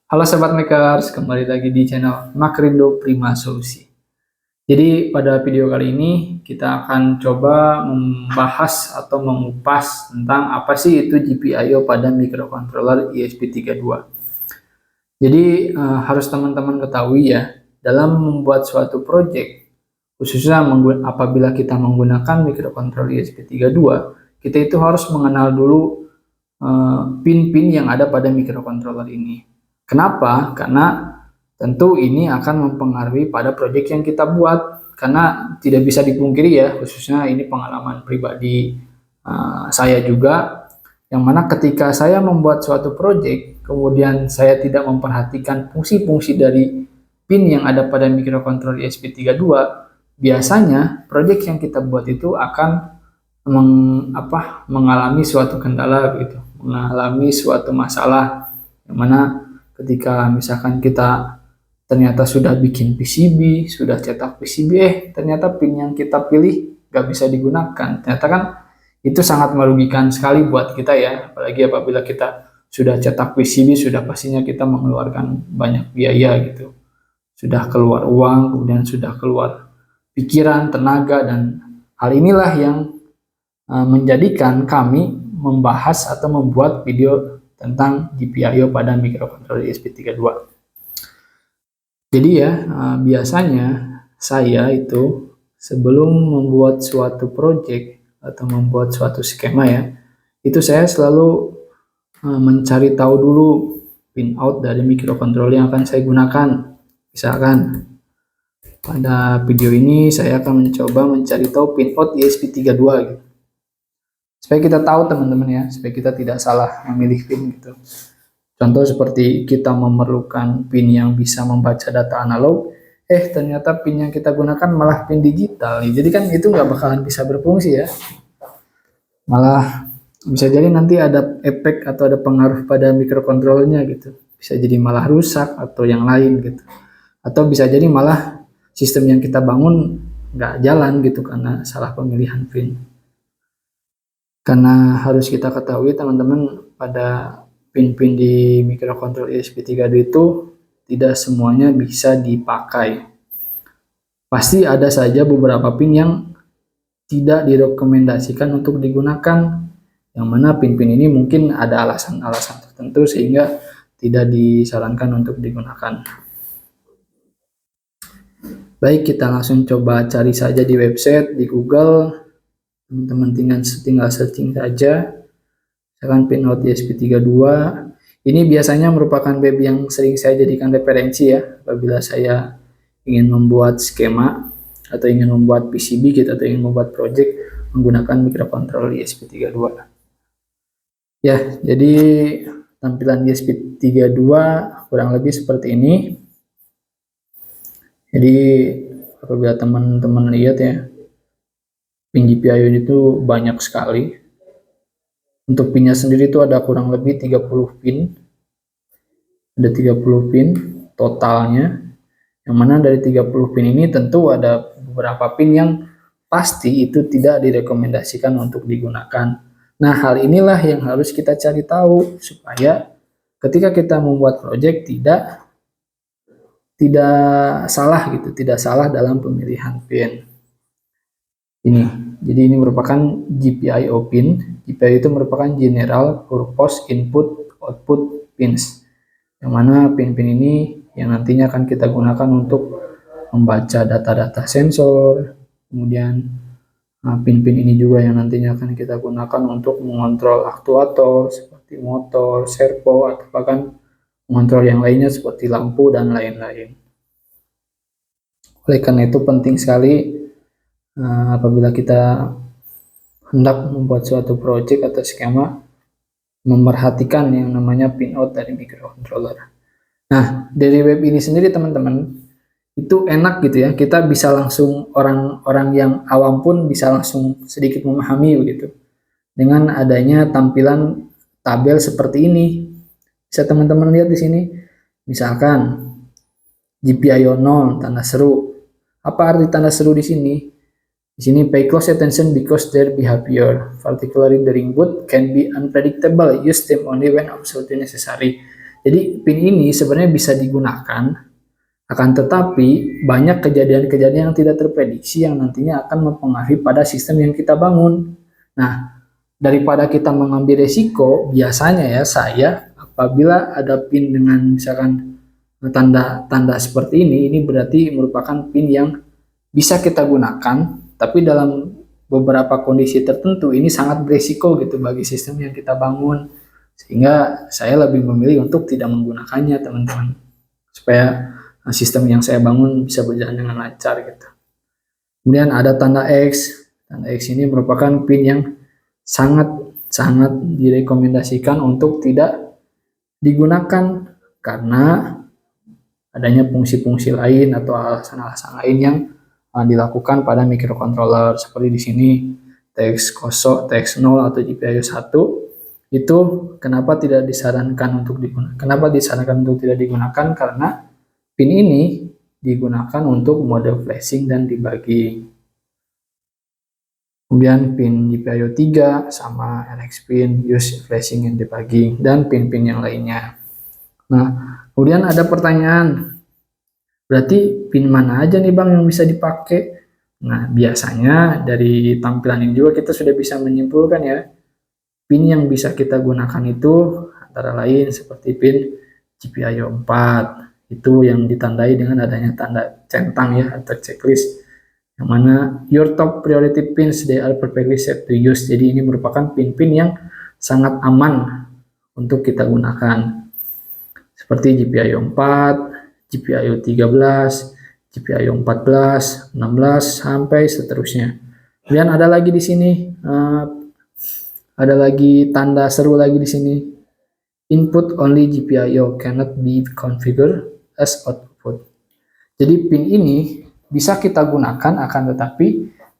Halo Sobat Makers, kembali lagi di channel Makrindo Prima Solusi. Jadi pada video kali ini kita akan coba membahas atau mengupas tentang apa sih itu GPIO pada microcontroller ESP32. Jadi harus teman-teman ketahui ya, dalam membuat suatu project, khususnya apabila kita menggunakan microcontroller ESP32, kita itu harus mengenal dulu pin-pin yang ada pada microcontroller ini. Kenapa? Karena tentu ini akan mempengaruhi pada proyek yang kita buat. Karena tidak bisa dipungkiri ya, khususnya ini pengalaman pribadi saya juga, yang mana ketika saya membuat suatu proyek, kemudian saya tidak memperhatikan fungsi-fungsi dari pin yang ada pada microcontroller ESP32, biasanya proyek yang kita buat itu akan mengalami suatu kendala begitu, mengalami suatu masalah, yang mana ketika misalkan kita ternyata sudah bikin PCB, sudah cetak PCB, ternyata pin yang kita pilih nggak bisa digunakan. Ternyata kan itu sangat merugikan sekali buat kita ya, apalagi apabila kita sudah cetak PCB, sudah pastinya kita mengeluarkan banyak biaya gitu. Sudah keluar uang, kemudian sudah keluar pikiran, tenaga, dan hal inilah yang menjadikan kami membahas atau membuat video tentang GPIO pada microcontroller ESP32. Jadi ya, biasanya saya itu sebelum membuat suatu project atau membuat suatu skema ya, itu saya selalu mencari tahu dulu pin out dari microcontroller yang akan saya gunakan. Misalkan pada video ini saya akan mencoba mencari tahu pin out ESP32 gitu. Supaya kita tahu teman-teman ya, supaya kita tidak salah memilih pin gitu. Contoh seperti kita memerlukan pin yang bisa membaca data analog, ternyata pin yang kita gunakan malah pin digital. Jadi kan itu nggak bakalan bisa berfungsi ya. Malah bisa jadi nanti ada efek atau ada pengaruh pada microcontrollernya gitu. Bisa jadi malah rusak atau yang lain gitu. Atau bisa jadi malah sistem yang kita bangun nggak jalan gitu karena salah pemilihan pin. Karena harus kita ketahui teman-teman, pada pin-pin di microcontroller ESP32 itu tidak semuanya bisa dipakai. Pasti ada saja beberapa pin yang tidak direkomendasikan untuk digunakan, yang mana pin-pin ini mungkin ada alasan-alasan tertentu sehingga tidak disarankan untuk digunakan. Baik, kita langsung coba cari saja di website, di Google. Teman-teman tinggal searching saja, misalkan pin out ESP32. Ini biasanya merupakan web yang sering saya jadikan referensi ya, apabila saya ingin membuat skema atau ingin membuat PCB gitu, atau ingin membuat project menggunakan microcontroller ESP32. Ya, jadi tampilan ESP32 kurang lebih seperti ini. Jadi apabila teman-teman lihat ya, pin GPIO itu banyak sekali. Untuk pinnya sendiri itu ada kurang lebih 30 pin. Ada 30 pin totalnya. Yang mana dari 30 pin ini tentu ada beberapa pin yang pasti itu tidak direkomendasikan untuk digunakan. Nah, hal inilah yang harus kita cari tahu supaya ketika kita membuat project tidak salah gitu, tidak salah dalam pemilihan pin. Ini, jadi ini merupakan GPIO pin. GPIO itu merupakan General Purpose Input Output Pins, yang mana pin-pin ini yang nantinya akan kita gunakan untuk membaca data-data sensor. Kemudian pin-pin ini juga yang nantinya akan kita gunakan untuk mengontrol aktuator seperti motor, servo, atau bahkan mengontrol yang lainnya seperti lampu dan lain-lain. Oleh karena itu penting sekali apabila kita hendak membuat suatu project atau skema, memperhatikan yang namanya pin out dari microcontroller. Nah, dari web ini sendiri teman-teman, itu enak gitu ya, kita bisa langsung, orang-orang yang awam pun bisa langsung sedikit memahami begitu, dengan adanya tampilan tabel seperti ini. Bisa teman-teman lihat di sini, misalkan GPIO 0 tanda seru. Apa arti tanda seru di sini? Di sini pay close attention because their behavior, particularly during boot, can be unpredictable. Use them only when absolutely necessary. Jadi pin ini sebenarnya bisa digunakan, akan tetapi banyak kejadian-kejadian yang tidak terprediksi yang nantinya akan mempengaruhi pada sistem yang kita bangun. Nah, daripada kita mengambil resiko, biasanya ya saya apabila ada pin dengan misalkan tanda-tanda seperti ini berarti merupakan pin yang bisa kita gunakan, tapi dalam beberapa kondisi tertentu ini sangat beresiko gitu bagi sistem yang kita bangun, sehingga saya lebih memilih untuk tidak menggunakannya teman-teman, supaya sistem yang saya bangun bisa berjalan dengan lancar gitu. Kemudian ada tanda X. Tanda X ini merupakan pin yang sangat direkomendasikan untuk tidak digunakan karena adanya fungsi-fungsi lain atau alasan-alasan lain yang dilakukan pada microcontroller, seperti di sini TX0, TX0 atau GPIO 1 itu kenapa tidak disarankan untuk digunakan? Kenapa disarankan untuk tidak digunakan? Karena pin ini digunakan untuk mode flashing dan debugging. Kemudian pin GPIO 3 sama NX pin use flashing and debugging, dan pin-pin yang lainnya. Nah, kemudian ada pertanyaan, berarti pin mana aja nih Bang yang bisa dipakai? Nah, biasanya dari tampilan ini juga kita sudah bisa menyimpulkan ya, pin yang bisa kita gunakan itu antara lain seperti pin GPIO 4, itu yang ditandai dengan adanya tanda centang ya atau checklist, yang mana your top priority pins they are perfectly safe to use. Jadi ini merupakan pin-pin yang sangat aman untuk kita gunakan, seperti GPIO 4, GPIO 13, GPIO 14, 16 sampai seterusnya. Kemudian ada lagi di sini, ada lagi tanda seru lagi di sini. Input only GPIO cannot be configured as output. Jadi pin ini bisa kita gunakan, akan tetapi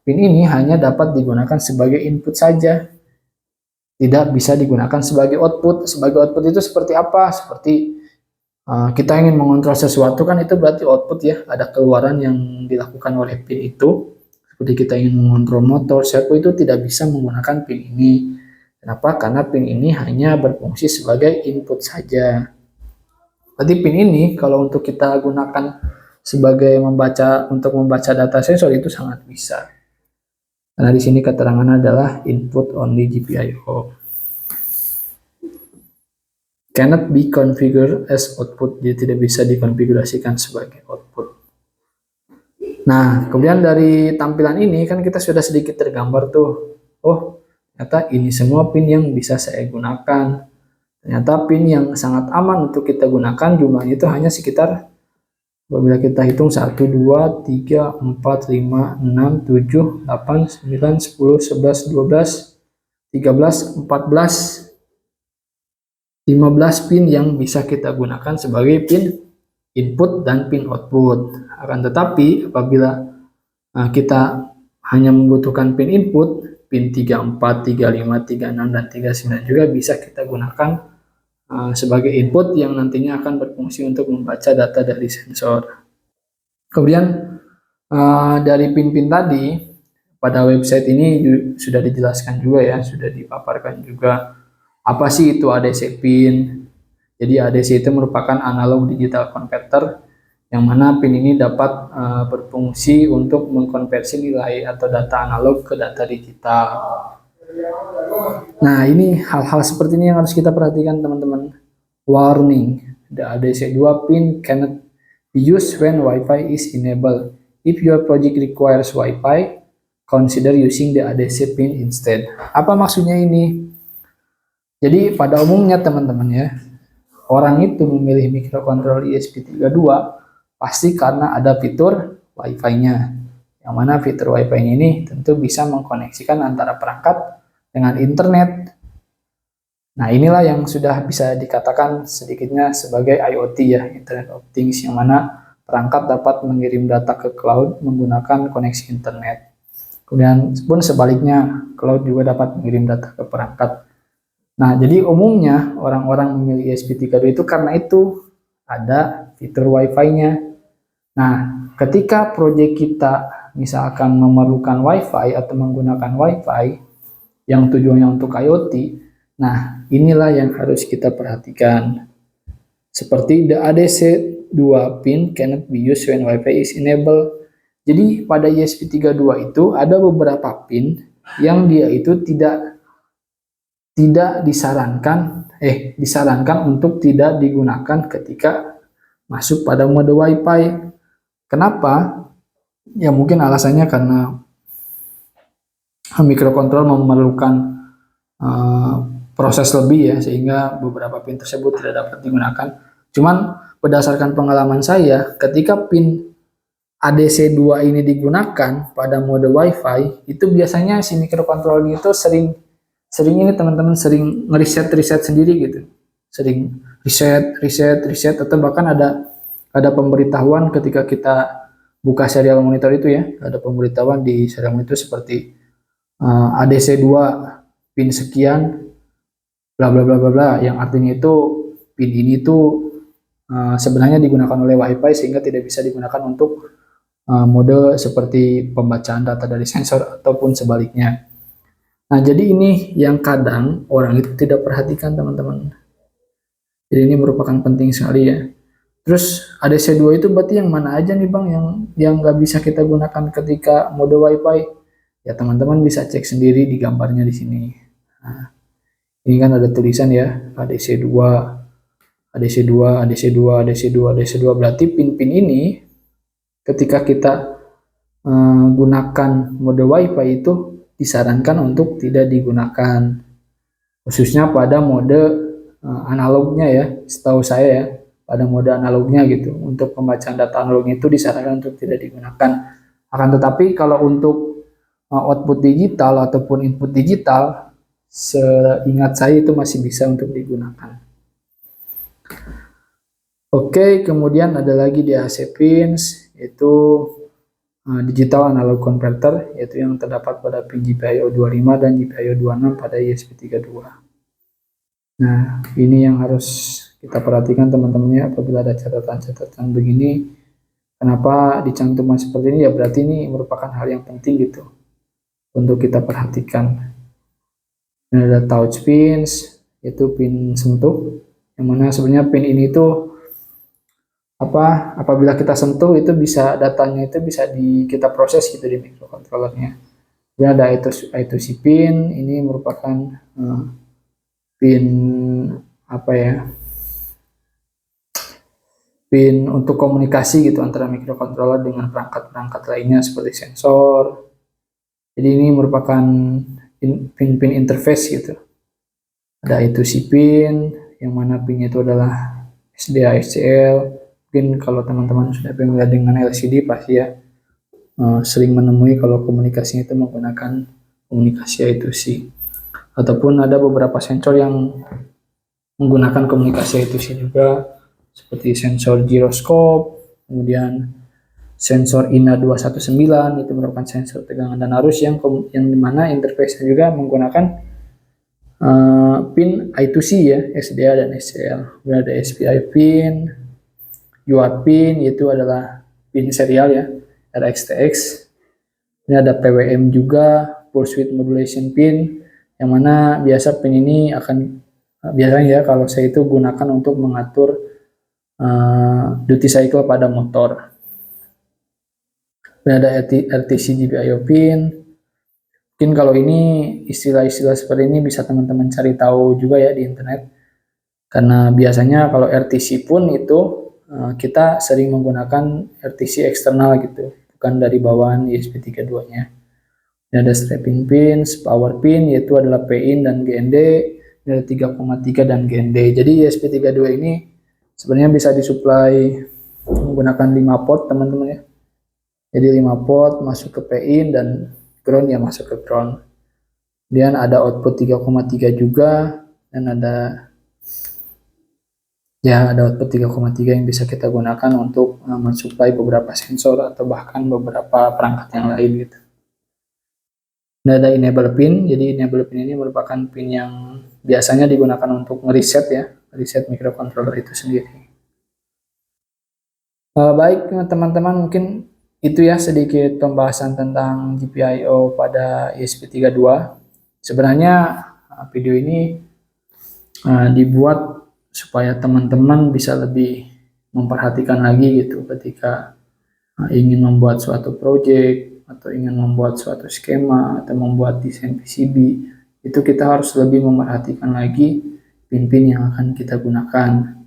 pin ini hanya dapat digunakan sebagai input saja, tidak bisa digunakan sebagai output. Sebagai output itu seperti apa? Seperti kita ingin mengontrol sesuatu kan, itu berarti output ya, ada keluaran yang dilakukan oleh pin itu. Seperti kita ingin mengontrol motor, servo, itu tidak bisa menggunakan pin ini. Kenapa? Karena pin ini hanya berfungsi sebagai input saja. Berarti pin ini kalau untuk kita gunakan sebagai untuk membaca data sensor itu sangat bisa. Karena di sini keterangan adalah input only GPIO. Cannot be configured as output, jadi tidak bisa dikonfigurasikan sebagai output. Nah, kemudian dari tampilan ini kan kita sudah sedikit tergambar tuh, oh ternyata ini semua pin yang bisa saya gunakan. Ternyata pin yang sangat aman untuk kita gunakan, jumlahnya itu hanya sekitar, apabila kita hitung 1, 2, 3, 4, 5, 6, 7, 8, 9, 10, 11, 12, 13, 14, 15 pin yang bisa kita gunakan sebagai pin input dan pin output. Akan tetapi apabila kita hanya membutuhkan pin input, pin 34, 35, 36, dan 39 juga bisa kita gunakan sebagai input yang nantinya akan berfungsi untuk membaca data dari sensor. Kemudian dari pin-pin tadi, pada website ini sudah dijelaskan juga ya, sudah dipaparkan juga apa sih itu ADC pin. Jadi ADC itu merupakan analog digital converter, yang mana pin ini dapat berfungsi untuk mengkonversi nilai atau data analog ke data digital. Nah, ini hal-hal seperti ini yang harus kita perhatikan teman-teman. Warning, the ADC 2 pin cannot be used when Wi-Fi is enabled. If your project requires Wi-Fi, consider using the ADC pin instead. Apa maksudnya ini? Jadi pada umumnya teman-teman ya, orang itu memilih microcontroller ESP32 pasti karena ada fitur Wi-Fi-nya. Yang mana fitur Wi-Fi ini tentu bisa mengkoneksikan antara perangkat dengan internet. Nah, inilah yang sudah bisa dikatakan sedikitnya sebagai IoT ya, Internet of Things, yang mana perangkat dapat mengirim data ke cloud menggunakan koneksi internet. Kemudian pun sebaliknya, cloud juga dapat mengirim data ke perangkat. Nah, jadi umumnya orang-orang memilih ESP32 itu karena itu ada fitur Wi-Fi-nya. Nah, ketika proyek kita misalkan memerlukan Wi-Fi atau menggunakan Wi-Fi yang tujuannya untuk IoT, nah inilah yang harus kita perhatikan. seperti the ADC2 pin cannot be used when Wi-Fi is enabled. Jadi pada ESP32 itu ada beberapa pin yang dia itu tidak disarankan untuk tidak digunakan ketika masuk pada mode Wi-Fi. Kenapa? Ya mungkin alasannya karena microcontroller memerlukan proses lebih ya, sehingga beberapa pin tersebut tidak dapat digunakan. Cuman berdasarkan pengalaman saya, ketika pin ADC2 ini digunakan pada mode Wi-Fi, itu biasanya si microcontroller itu sering ini teman-teman sering ngeriset sendiri gitu. Sering riset atau bahkan ada pemberitahuan ketika kita buka serial monitor itu ya, ada pemberitahuan di serial monitor seperti ADC2 pin sekian bla bla bla bla bla, yang artinya itu pin ini tuh sebenarnya digunakan oleh Wi-Fi sehingga tidak bisa digunakan untuk mode seperti pembacaan data dari sensor ataupun sebaliknya. Nah, jadi ini yang kadang orang itu tidak perhatikan teman-teman. Jadi ini merupakan penting sekali ya. Terus ADC2 itu berarti yang mana aja nih Bang yang nggak bisa kita gunakan ketika mode Wi-Fi? Ya teman-teman bisa cek sendiri di gambarnya di sini. Nah, ini kan ada tulisan ya ADC2, berarti pin-pin ini ketika kita gunakan mode Wi-Fi itu disarankan untuk tidak digunakan, khususnya pada mode analognya ya, setahu saya ya, pada mode analognya gitu. Untuk pembacaan data analognya itu disarankan untuk tidak digunakan. Akan tetapi kalau untuk output digital ataupun input digital, seingat saya itu masih bisa untuk digunakan. Oke, kemudian ada lagi di AC pins, yaitu digital analog converter, yaitu yang terdapat pada pin GPIO 25 dan GPIO 26 pada ESP32. Nah, ini yang harus kita perhatikan teman-teman ya, apabila ada catatan-catatan begini, kenapa dicantumkan seperti ini, ya berarti ini merupakan hal yang penting gitu untuk kita perhatikan. Ini ada touch pins, yaitu pin sentuh, yang mana sebenarnya pin ini tuh apabila kita sentuh itu bisa datanya itu bisa kita proses gitu di microcontrollernya. Kemudian ada I2C pin, ini merupakan pin pin untuk komunikasi gitu antara microcontroller dengan perangkat-perangkat lainnya seperti sensor. Jadi ini merupakan pin-pin interface gitu. Ada I2C pin, yang mana pinnya itu adalah SDA, SCL. Mungkin kalau teman-teman sudah familiar dengan LCD pasti ya sering menemui kalau komunikasinya itu menggunakan komunikasi I2C. Ataupun ada beberapa sensor yang menggunakan komunikasi I2C juga, seperti sensor gyroscope, kemudian sensor INA219 itu merupakan sensor tegangan dan arus yang dimana interface juga menggunakan pin I2C ya, SDA dan SCL. Kemudian ada SPI pin, UART pin, yaitu adalah pin serial ya, RxTx. Ini ada PWM juga, pulse width modulation pin, yang mana biasa pin ini biasanya ya kalau saya itu gunakan untuk mengatur duty cycle pada motor. Dan ada RTC GPIO pin. Mungkin kalau ini istilah-istilah seperti ini bisa teman-teman cari tahu juga ya di internet. Karena biasanya kalau RTC pun itu kita sering menggunakan RTC eksternal gitu, bukan dari bawaan ESP32-nya. Ini ada strapping pins, power pin, yaitu adalah PIN dan GND, ini ada 3,3 dan GND. Jadi ESP32 ini sebenarnya bisa disuplai menggunakan 5 port teman-teman ya. Jadi 5 port masuk ke PIN dan ground ya masuk ke ground. Kemudian ada output 3,3 juga, dan ada output 3,3 yang bisa kita gunakan untuk mensuplai beberapa sensor atau bahkan beberapa perangkat yang lain gitu. Ini ada enable pin, jadi enable pin ini merupakan pin yang biasanya digunakan untuk ngeriset ya, reset microcontroller itu sendiri. Baik teman-teman, mungkin itu ya sedikit pembahasan tentang GPIO pada ESP32. Sebenarnya video ini dibuat supaya teman-teman bisa lebih memperhatikan lagi gitu ketika ingin membuat suatu project atau ingin membuat suatu skema atau membuat desain PCB. Itu kita harus lebih memperhatikan lagi pin-pin yang akan kita gunakan.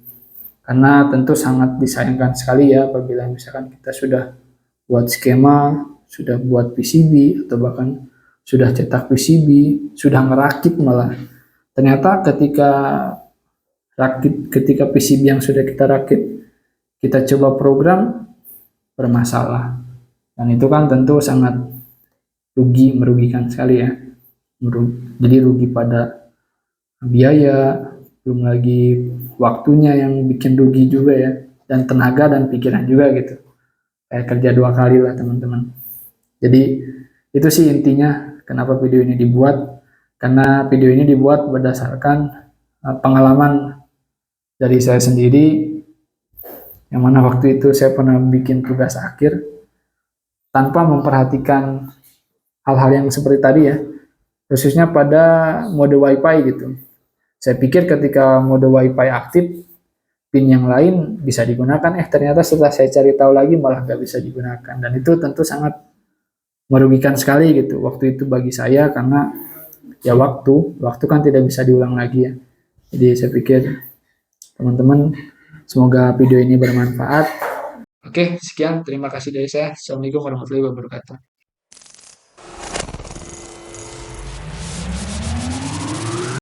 Karena tentu sangat disayangkan sekali ya apabila misalkan kita sudah buat skema, sudah buat PCB, atau bahkan sudah cetak PCB, sudah ngerakit malah. Ternyata ketika PCB yang sudah kita rakit, kita coba program, bermasalah. Dan itu kan tentu sangat merugikan sekali ya. Jadi rugi pada biaya, belum lagi waktunya yang bikin rugi juga ya, dan tenaga dan pikiran juga gitu. Kayak kerja 2 kali lah teman-teman. Jadi itu sih intinya kenapa video ini dibuat, karena video ini dibuat berdasarkan pengalaman dari saya sendiri, yang mana waktu itu saya pernah bikin tugas akhir tanpa memperhatikan hal-hal yang seperti tadi ya, khususnya pada mode WiFi gitu. Saya pikir ketika mode WiFi aktif, pin yang lain bisa digunakan, ternyata setelah saya cari tahu lagi malah nggak bisa digunakan, dan itu tentu sangat merugikan sekali gitu waktu itu bagi saya, karena ya waktu kan tidak bisa diulang lagi ya. Jadi saya pikir teman-teman, semoga video ini bermanfaat. Oke, sekian, terima kasih dari saya. Assalamualaikum warahmatullahi wabarakatuh.